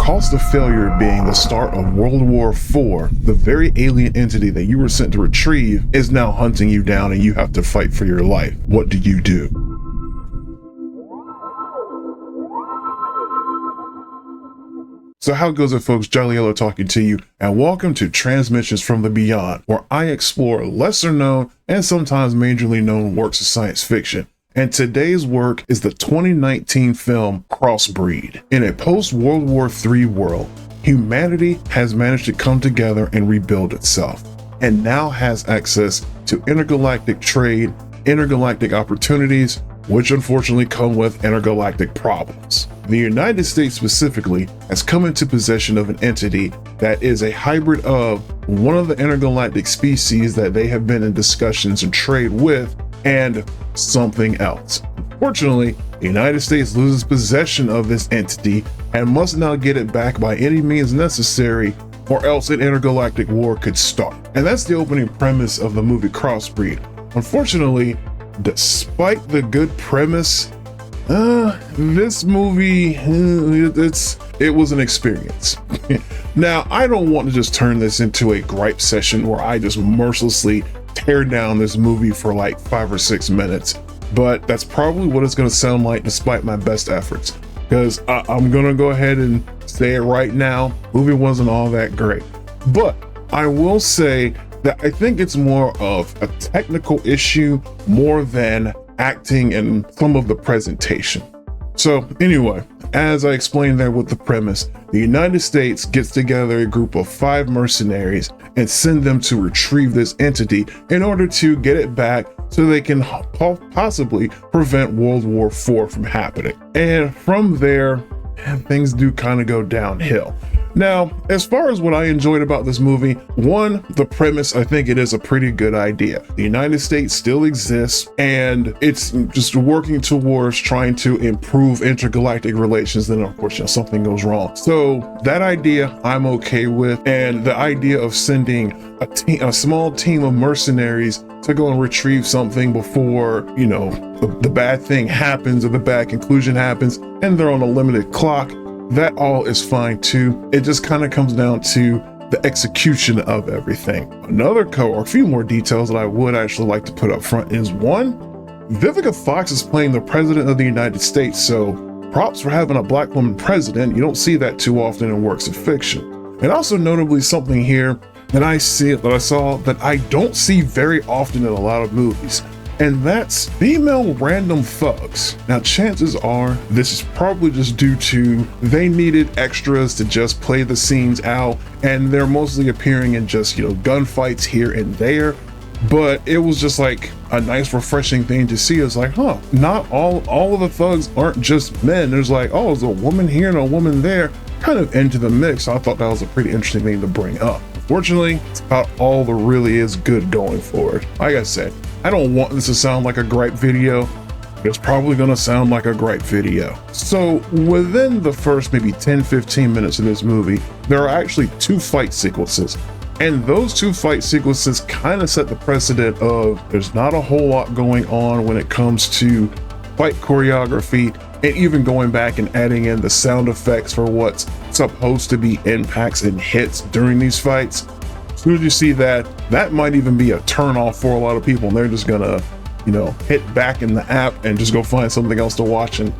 cost of failure being the start of World War IV, the very alien entity that you were sent to retrieve is now hunting you down and you have to fight for your life. What do you do? So how goes it, folks? Jolly Yellow talking to you, and welcome to Transmissions from the Beyond, where I explore lesser known and sometimes majorly known works of science fiction. And today's work is the 2019 film Crossbreed. In a post-World War III world, humanity has managed to come together and rebuild itself, and now has access to intergalactic trade, intergalactic opportunities, which unfortunately come with intergalactic problems. The United States specifically has come into possession of an entity that is a hybrid of one of the intergalactic species that they have been in discussions and trade with and something else. Unfortunately, the United States loses possession of this entity and must now get it back by any means necessary, or else an intergalactic war could start. And that's the opening premise of the movie Crossbreed. Unfortunately, despite the good premise, this movie, it was an experience. Now, I don't want to just turn this into a gripe session where I just mercilessly tear down this movie for like 5 or 6 minutes, but that's probably what it's going to sound like despite my best efforts, because I'm going to go ahead and say it right now, movie wasn't all that great. But I will say that I think it's more of a technical issue more than acting and some of the presentation. So anyway, as I explained there with the premise, the United States gets together a group of 5 mercenaries and send them to retrieve this entity in order to get it back so they can possibly prevent World War IV from happening. And from there, things do kind of go downhill. Now, as far as what I enjoyed about this movie, one, the premise, I think it is a pretty good idea. The United States still exists, and it's just working towards trying to improve intergalactic relations. Then, of course, something goes wrong. So that idea I'm okay with, and the idea of sending a small team of mercenaries to go and retrieve something before, the bad thing happens or the bad conclusion happens, and they're on a limited clock. That all is fine too. It just kind of comes down to the execution of everything. A few more details that I would actually like to put up front is, one, VivicaAFox is playing the President of the United States, so props for having a Black woman president. You don't see that too often in works of fiction. And also notably something here that I saw that I don't see very often in a lot of movies, and that's female random thugs. Now, chances are this is probably just due to they needed extras to just play the scenes out, and they're mostly appearing in just, gunfights here and there. But it was just like a nice, refreshing thing to see. It's like, not all of the thugs aren't just men. There's like, there's a woman here and a woman there, kind of into the mix. So I thought that was a pretty interesting thing to bring up. Unfortunately, it's about all there really is good going forward. Like I said, I don't want this to sound like a gripe video, but it's probably going to sound like a gripe video. So within the first maybe 10-15 minutes of this movie, there are actually 2 fight sequences. And those 2 fight sequences kind of set the precedent of there's not a whole lot going on when it comes to fight choreography, and even going back and adding in the sound effects for what's supposed to be impacts and hits during these fights. As soon as you see that, that might even be a turn off for a lot of people, and they're just gonna, hit back in the app and just go find something else to watch. And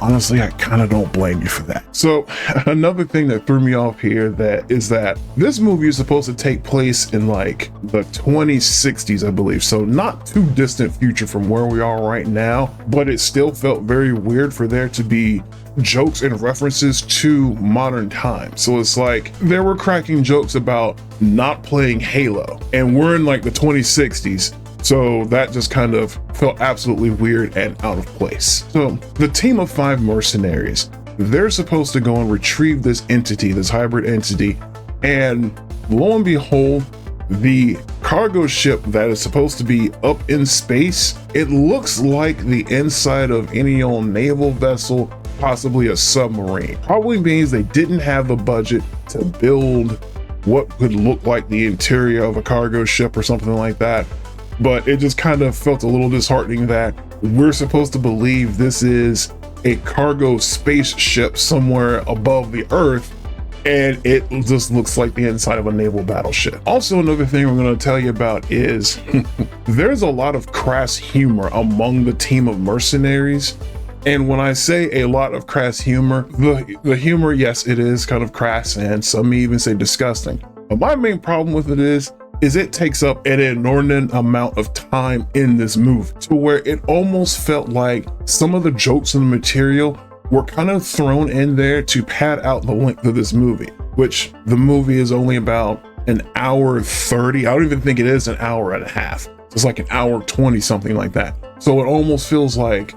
honestly, I kind of don't blame you for that. So another thing that threw me off here is that this movie is supposed to take place in like the 2060s, I believe. So not too distant future from where we are right now, but it still felt very weird for there to be jokes and references to modern times. So it's like they were cracking jokes about not playing Halo, and we're in like the 2060s. So that just kind of felt absolutely weird and out of place. So the team of 5 mercenaries, they're supposed to go and retrieve this entity, this hybrid entity, and lo and behold, the cargo ship that is supposed to be up in space, it looks like the inside of any old naval vessel, possibly a submarine. Probably means they didn't have the budget to build what could look like the interior of a cargo ship or something like that. But it just kind of felt a little disheartening that we're supposed to believe this is a cargo spaceship somewhere above the Earth, and it just looks like the inside of a naval battleship. Also, another thing I'm going to tell you about is there's a lot of crass humor among the team of mercenaries. And when I say a lot of crass humor, the humor, yes, it is kind of crass, and some may even say disgusting. But my main problem with it is it takes up an inordinate amount of time in this movie, to where it almost felt like some of the jokes and the material were kind of thrown in there to pad out the length of this movie, which the movie is only about an hour 30. I don't even think it is an hour and a half. It's like an hour 20, something like that. So it almost feels like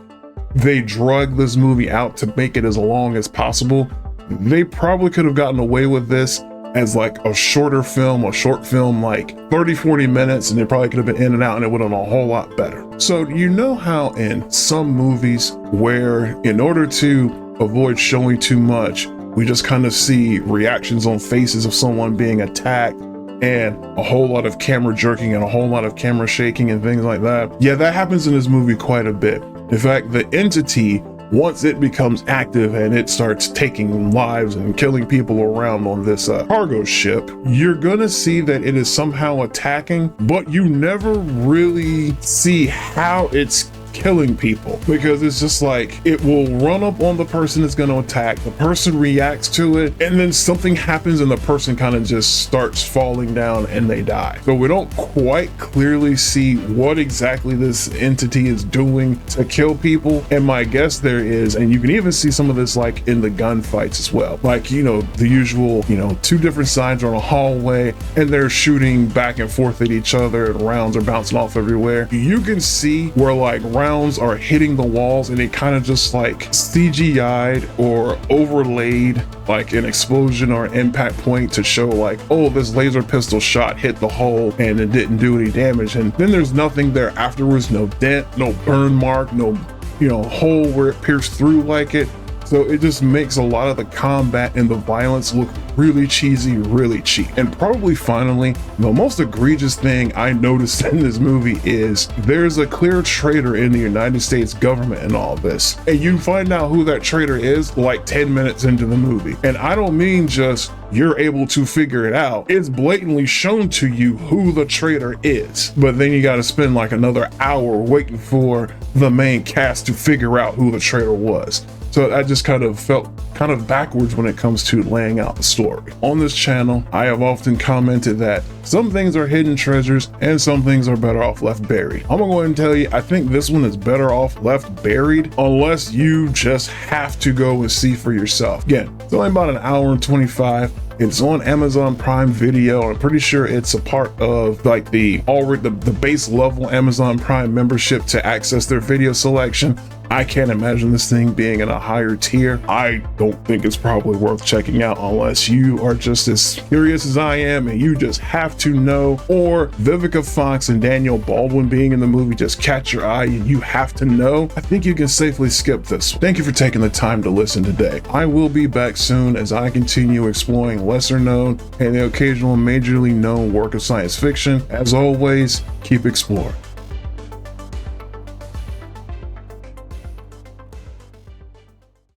they drug this movie out to make it as long as possible. They probably could have gotten away with this as like a short film, like 30-40 minutes, and it probably could have been in and out and it would have been a whole lot better. So you know how in some movies where in order to avoid showing too much, we just kind of see reactions on faces of someone being attacked and a whole lot of camera jerking and a whole lot of camera shaking and things like that? Yeah, that happens in this movie quite a bit. In fact, the entity, once it becomes active and it starts taking lives and killing people around on this cargo ship, you're gonna see that it is somehow attacking, but you never really see how it's killing people, because it's just like it will run up on the person that's going to attack, the person reacts to it, and then something happens and the person kind of just starts falling down and they die. So we don't quite clearly see what exactly this entity is doing to kill people, and my guess there is, and you can even see some of this like in the gunfights as well, like, you know, the usual, you know, two different sides are in a hallway and they're shooting back and forth at each other and rounds are bouncing off everywhere. You can see where like rounds are hitting the walls and it kind of just like CGI'd or overlaid like an explosion or an impact point to show like, oh, this laser pistol shot hit the hole and it didn't do any damage, and then there's nothing there afterwards, no dent, no burn mark, no, you know, hole where it pierced through like it. So it just makes a lot of the combat and the violence look really cheesy, really cheap. And probably finally, the most egregious thing I noticed in this movie is there's a clear traitor in the United States government in all this. And you find out who that traitor is like 10 minutes into the movie. And I don't mean just you're able to figure it out. It's blatantly shown to you who the traitor is. But then you got to spend like another hour waiting for the main cast to figure out who the traitor was. So I just kind of felt kind of backwards when it comes to laying out the story. On this channel, I have often commented that some things are hidden treasures and some things are better off left buried. I'm gonna go ahead and tell you, I think this one is better off left buried unless you just have to go and see for yourself. Again, it's only about an hour and 25. It's on Amazon Prime Video. I'm pretty sure it's a part of like the base level Amazon Prime membership to access their video selection. I can't imagine this thing being in a higher tier. I don't think it's probably worth checking out unless you are just as curious as I am and you just have to know, or VivicaAFox and DanielBaldwin being in the movie just catch your eye and you have to know. I think you can safely skip this. Thank you for taking the time to listen today. I will be back soon as I continue exploring lesser known and the occasional majorly known work of science fiction. As always, keep exploring.